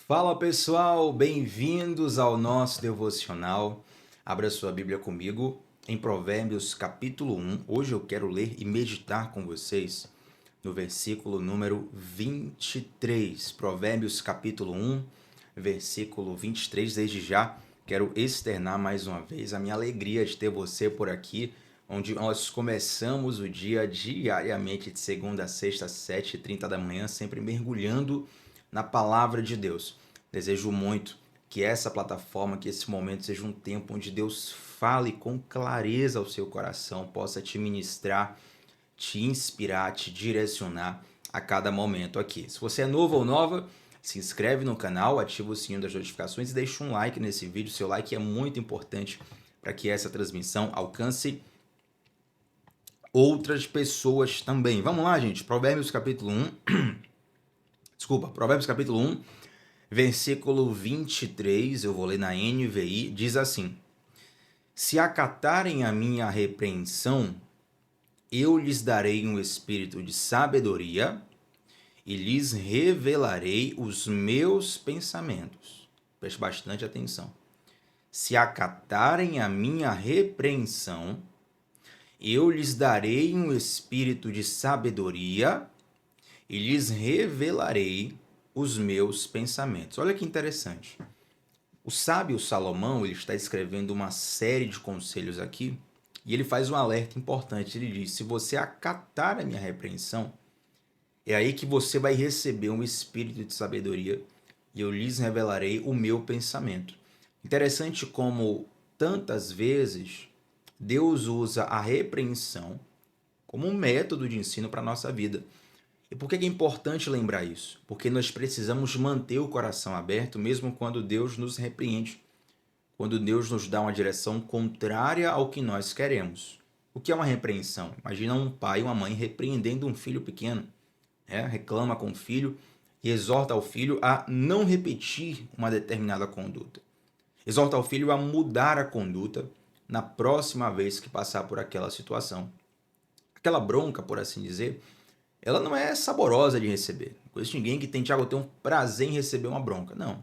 Fala pessoal, bem-vindos ao nosso devocional. Abra sua Bíblia comigo em Provérbios capítulo 1. Hoje eu quero ler e meditar com vocês no versículo número 23. Provérbios capítulo 1, versículo 23. Desde já quero externar mais uma vez a minha alegria de ter você por aqui, onde nós começamos o dia diariamente de segunda a sexta, às 7h30 da manhã, sempre mergulhando na palavra de Deus. Desejo muito que essa plataforma, que esse momento seja um tempo onde Deus fale com clareza ao seu coração, possa te ministrar, te inspirar, te direcionar a cada momento aqui. Se você é novo ou nova, se inscreve no canal, ativa o sininho das notificações e deixa um like nesse vídeo. Seu like é muito importante para que essa transmissão alcance outras pessoas também. Vamos lá, gente. Provérbios capítulo 1. Provérbios capítulo 1, versículo 23, eu vou ler na NVI, diz assim: Se acatarem a minha repreensão, eu lhes darei um espírito de sabedoria e lhes revelarei os meus pensamentos. Preste bastante atenção. Se acatarem a minha repreensão, eu lhes darei um espírito de sabedoria e lhes revelarei os meus pensamentos. Olha que interessante. O sábio Salomão, ele está escrevendo uma série de conselhos aqui e ele faz um alerta importante. Ele diz: se você acatar a minha repreensão, é aí que você vai receber um espírito de sabedoria e eu lhes revelarei o meu pensamento. Interessante como tantas vezes Deus usa a repreensão como um método de ensino para a nossa vida. E por que é importante lembrar isso? Porque nós precisamos manter o coração aberto mesmo quando Deus nos repreende, quando Deus nos dá uma direção contrária ao que nós queremos. O que é uma repreensão? Imagina um pai e uma mãe repreendendo um filho pequeno. Reclama com o filho e exorta o filho a não repetir uma determinada conduta. Exorta o filho a mudar a conduta na próxima vez que passar por aquela situação. Aquela bronca, por assim dizer, ela não é saborosa de receber. Não conheço ninguém que tem, Tiago, eu tenho um prazer em receber uma bronca. Não.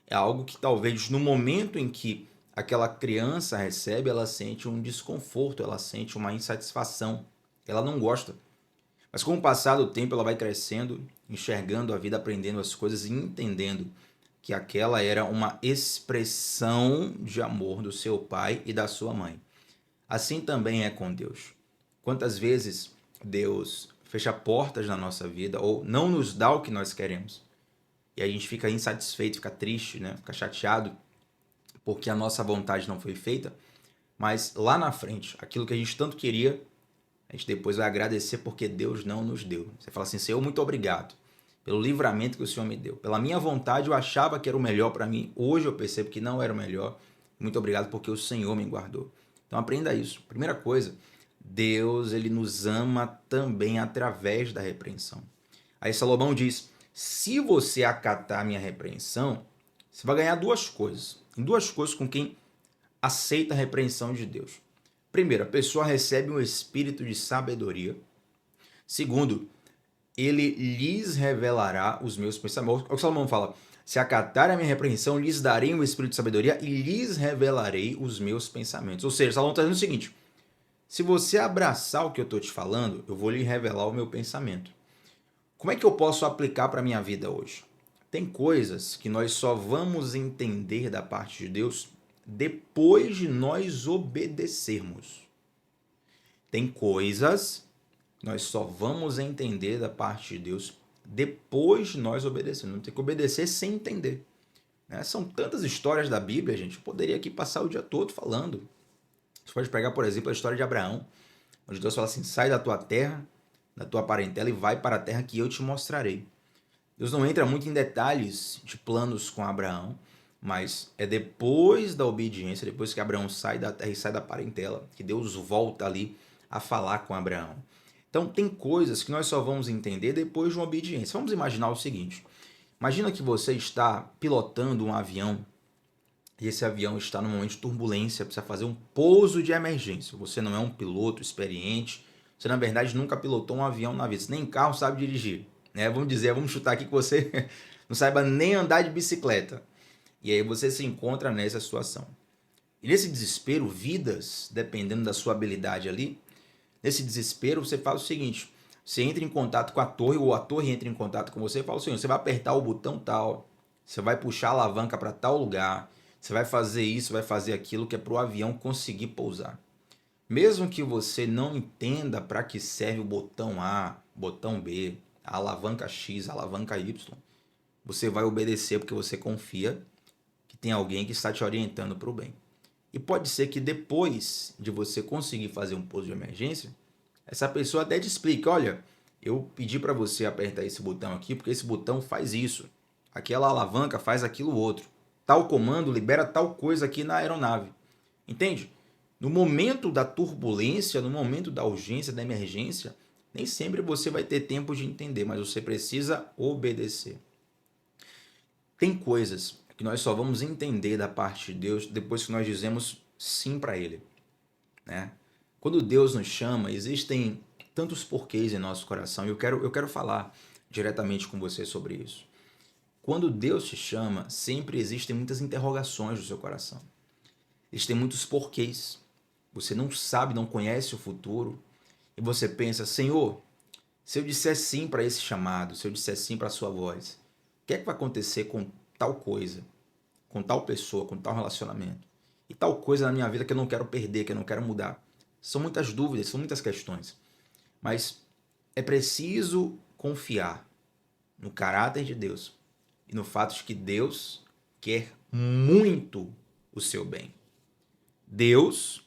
É algo que talvez no momento em que aquela criança recebe, ela sente um desconforto, ela sente uma insatisfação. Ela não gosta. Mas com o passar do tempo, ela vai crescendo, enxergando a vida, aprendendo as coisas e entendendo que aquela era uma expressão de amor do seu pai e da sua mãe. Assim também é com Deus. Quantas vezes Deus fecha portas na nossa vida ou não nos dá o que nós queremos. E a gente fica insatisfeito, fica triste, né? Fica chateado porque a nossa vontade não foi feita. Mas lá na frente, aquilo que a gente tanto queria, a gente depois vai agradecer porque Deus não nos deu. Você fala assim: Senhor, muito obrigado pelo livramento que o Senhor me deu. Pela minha vontade eu achava que era o melhor para mim. Hoje eu percebo que não era o melhor. Muito obrigado porque o Senhor me guardou. Então aprenda isso. Primeira coisa, Deus, ele nos ama também através da repreensão. Aí Salomão diz: se você acatar a minha repreensão, você vai ganhar duas coisas. Em duas coisas com quem aceita a repreensão de Deus. Primeiro, a pessoa recebe um espírito de sabedoria. Segundo, ele lhes revelará os meus pensamentos. O que Salomão fala: se acatarem a minha repreensão, lhes darei um espírito de sabedoria e lhes revelarei os meus pensamentos. Ou seja, Salomão está dizendo o seguinte: se você abraçar o que eu estou te falando, eu vou lhe revelar o meu pensamento. Como é que eu posso aplicar para a minha vida hoje? Tem coisas que nós só vamos entender da parte de Deus depois de nós obedecermos. Tem coisas que nós só vamos entender da parte de Deus depois de nós obedecermos. Não tem que obedecer sem entender. São tantas histórias da Bíblia, gente. Eu poderia aqui passar o dia todo falando. Você pode pegar, por exemplo, a história de Abraão, onde Deus fala assim: sai da tua terra, da tua parentela e vai para a terra que eu te mostrarei. Deus não entra muito em detalhes de planos com Abraão, mas é depois da obediência, depois que Abraão sai da terra e sai da parentela, que Deus volta ali a falar com Abraão. Então tem coisas que nós só vamos entender depois de uma obediência. Vamos imaginar o seguinte: imagina que você está pilotando um avião e esse avião está num momento de turbulência, precisa fazer um pouso de emergência. Você não é um piloto experiente, você na verdade nunca pilotou um avião na vida, você nem carro sabe dirigir. Vamos chutar aqui que você não saiba nem andar de bicicleta. E aí você se encontra nessa situação. E nesse desespero, vidas, dependendo da sua habilidade ali, nesse desespero você fala o seguinte, você entra em contato com a torre, ou a torre entra em contato com você e fala o seguinte, você vai apertar o botão tal, você vai puxar a alavanca para tal lugar, você vai fazer isso, vai fazer aquilo, que é para o avião conseguir pousar. Mesmo que você não entenda para que serve o botão A, botão B, a alavanca X, a alavanca Y, você vai obedecer porque você confia que tem alguém que está te orientando para o bem. E pode ser que depois de você conseguir fazer um pouso de emergência, essa pessoa até te explique, olha, eu pedi para você apertar esse botão aqui porque esse botão faz isso. Aquela alavanca faz aquilo outro. Tal comando libera tal coisa aqui na aeronave. Entende? No momento da turbulência, no momento da urgência, da emergência, nem sempre você vai ter tempo de entender, mas você precisa obedecer. Tem coisas que nós só vamos entender da parte de Deus depois que nós dizemos sim para Ele, né? Quando Deus nos chama, existem tantos porquês em nosso coração e eu quero falar diretamente com você sobre isso. Quando Deus te chama, sempre existem muitas interrogações no seu coração. Existem muitos porquês. Você não sabe, não conhece o futuro e você pensa, Senhor, se eu disser sim para esse chamado, se eu disser sim para a sua voz, o que é que vai acontecer com tal coisa, com tal pessoa, com tal relacionamento? E tal coisa na minha vida que eu não quero perder, que eu não quero mudar. São muitas dúvidas, são muitas questões. Mas é preciso confiar no caráter de Deus e no fato de que Deus quer muito o seu bem. Deus,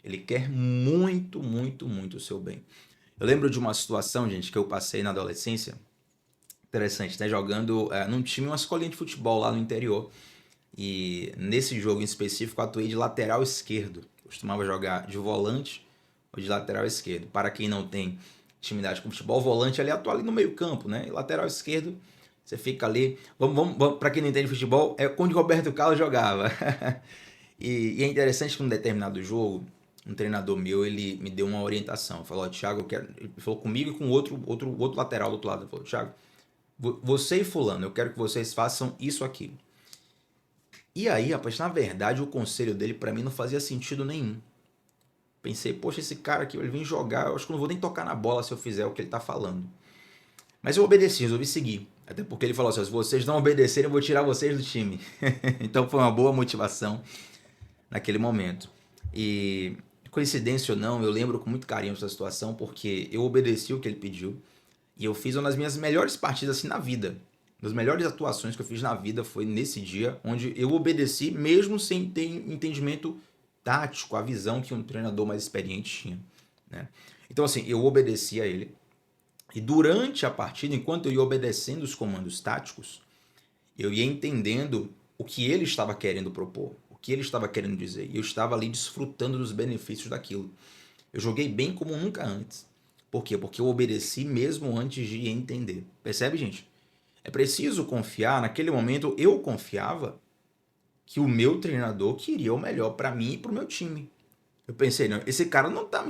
ele quer muito, muito, muito o seu bem. Eu lembro de uma situação, gente, que eu passei na adolescência, interessante, né? Jogando num time, uma escolinha de futebol lá no interior. E nesse jogo em específico, eu atuei de lateral esquerdo. Costumava jogar de volante ou de lateral esquerdo. Para quem não tem intimidade com futebol, volante ali atua ali no meio campo, né? E lateral esquerdo, você fica ali. Vamos para quem não entende futebol, é onde Roberto Carlos jogava. E é interessante que num determinado jogo, um treinador meu, ele me deu uma orientação. Falou, ó, Thiago, eu quero... Ele falou comigo e com outro lateral do outro lado. Ele falou, Thiago, você e fulano, eu quero que vocês façam isso aqui. E aí, rapaz, na verdade, o conselho dele para mim não fazia sentido nenhum. Pensei, poxa, esse cara aqui, ele vem jogar, eu acho que eu não vou nem tocar na bola se eu fizer o que ele tá falando. Mas eu obedeci, resolvi seguir. Até porque ele falou assim, se vocês não obedecerem, eu vou tirar vocês do time. Então foi uma boa motivação naquele momento. E coincidência ou não, eu lembro com muito carinho essa situação, porque eu obedeci o que ele pediu e eu fiz uma das minhas melhores partidas assim na vida. Uma das melhores atuações que eu fiz na vida foi nesse dia, onde eu obedeci mesmo sem ter entendimento tático, a visão que um treinador mais experiente tinha, né? Então assim, eu obedeci a ele e durante a partida, enquanto eu ia obedecendo os comandos táticos, eu ia entendendo o que ele estava querendo propor, o que ele estava querendo dizer. E eu estava ali desfrutando dos benefícios daquilo. Eu joguei bem como nunca antes. Por quê? Porque eu obedeci mesmo antes de entender. Percebe, gente? É preciso confiar. Naquele momento, eu confiava que o meu treinador queria o melhor para mim e para o meu time. Eu pensei, não, esse cara não tá...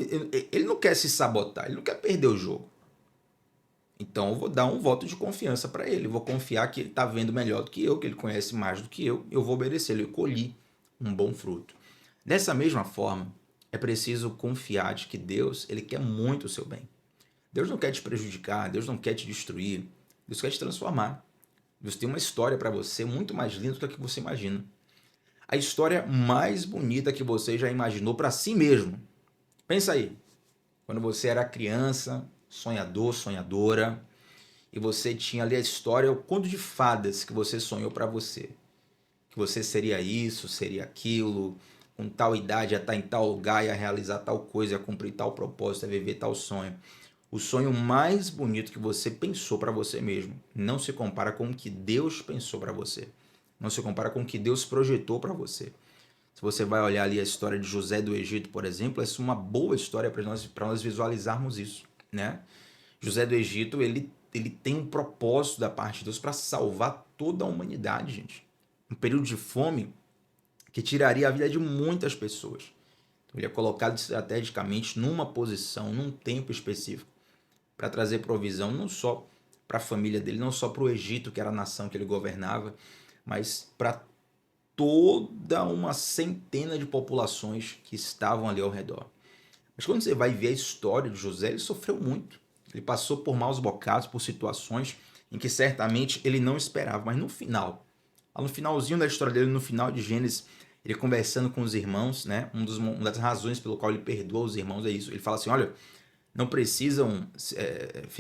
Ele não quer se sabotar, ele não quer perder o jogo. Então eu vou dar um voto de confiança para ele. Vou confiar que ele está vendo melhor do que eu, que ele conhece mais do que eu vou obedecer. Eu colhi um bom fruto. Dessa mesma forma, é preciso confiar de que Deus, ele quer muito o seu bem. Deus não quer te prejudicar, Deus não quer te destruir, Deus quer te transformar. Deus tem uma história para você muito mais linda do que a que você imagina. A história mais bonita que você já imaginou para si mesmo. Pensa aí, quando você era criança, sonhador, sonhadora, e você tinha ali a história, o conto de fadas que você sonhou para você. Que você seria isso, seria aquilo, com tal idade ia estar em tal lugar, ia realizar tal coisa, ia cumprir tal propósito, ia viver tal sonho. O sonho mais bonito que você pensou para você mesmo não se compara com o que Deus pensou para você. Não se compara com o que Deus projetou para você. Se você vai olhar ali a história de José do Egito, por exemplo, essa é uma boa história para nós visualizarmos isso, né? José do Egito, ele tem um propósito da parte de Deus para salvar toda a humanidade, gente. Um período de fome que tiraria a vida de muitas pessoas. Então, ele é colocado estrategicamente numa posição, num tempo específico, para trazer provisão não só para a família dele, não só para o Egito, que era a nação que ele governava, mas para toda uma centena de populações que estavam ali ao redor. Mas quando você vai ver a história de José, ele sofreu muito. Ele passou por maus bocados, por situações em que certamente ele não esperava. Mas no final, lá no finalzinho da história dele, no final de Gênesis, ele conversando com os irmãos, né? Uma das razões pelo qual ele perdoa os irmãos é isso. Ele fala assim, olha, não precisam se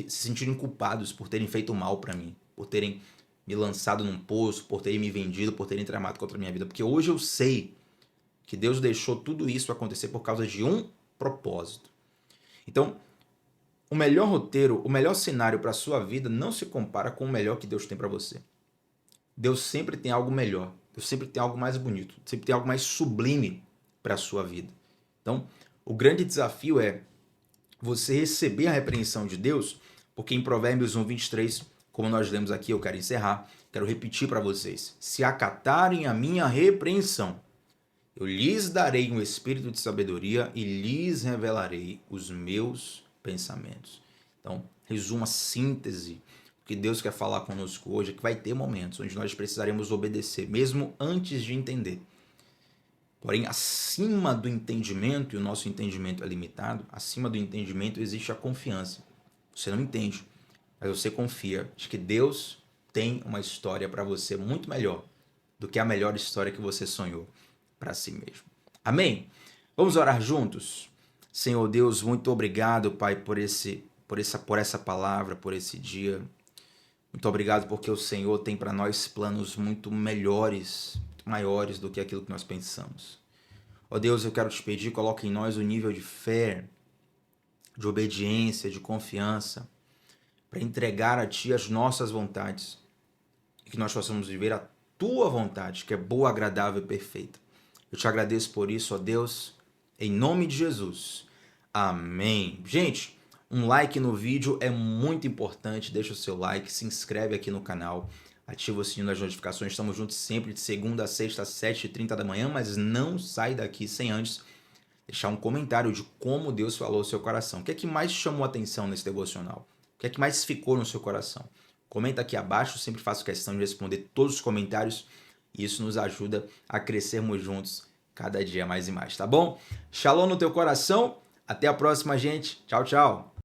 sentirem culpados por terem feito mal para mim, por terem me lançado num poço, por terem me vendido, por terem tramado contra a minha vida. Porque hoje eu sei que Deus deixou tudo isso acontecer por causa de um propósito. Então, o melhor roteiro, o melhor cenário para a sua vida não se compara com o melhor que Deus tem para você. Deus sempre tem algo melhor, Deus sempre tem algo mais bonito, sempre tem algo mais sublime para a sua vida. Então, o grande desafio é você receber a repreensão de Deus, porque em Provérbios 1:23, como nós lemos aqui, eu quero encerrar, quero repetir para vocês. Se acatarem a minha repreensão, eu lhes darei um espírito de sabedoria e lhes revelarei os meus pensamentos. Então, resumo a síntese. O que Deus quer falar conosco hoje é que vai ter momentos onde nós precisaremos obedecer, mesmo antes de entender. Porém, acima do entendimento, e o nosso entendimento é limitado, acima do entendimento existe a confiança. Você não entende, mas você confia de que Deus tem uma história para você muito melhor do que a melhor história que você sonhou para si mesmo. Amém? Vamos orar juntos? Senhor Deus, muito obrigado, Pai, por essa palavra, por esse dia. Muito obrigado porque o Senhor tem para nós planos muito melhores, muito maiores do que aquilo que nós pensamos. Ó Deus, eu quero te pedir, coloque em nós o nível de fé, de obediência, de confiança, para entregar a Ti as nossas vontades e que nós possamos viver a Tua vontade, que é boa, agradável e perfeita. Eu te agradeço por isso, ó Deus, em nome de Jesus. Amém. Gente, um like no vídeo é muito importante. Deixa o seu like, se inscreve aqui no canal, ativa o sininho das notificações. Estamos juntos sempre de segunda a sexta, às 7h30 da manhã, mas não sai daqui sem antes deixar um comentário de como Deus falou ao seu coração. O que é que mais chamou a atenção nesse devocional? O que é que mais ficou no seu coração? Comenta aqui abaixo, eu sempre faço questão de responder todos os comentários e isso nos ajuda a crescermos juntos cada dia mais e mais, tá bom? Shalom no teu coração, até a próxima, gente. Tchau, tchau.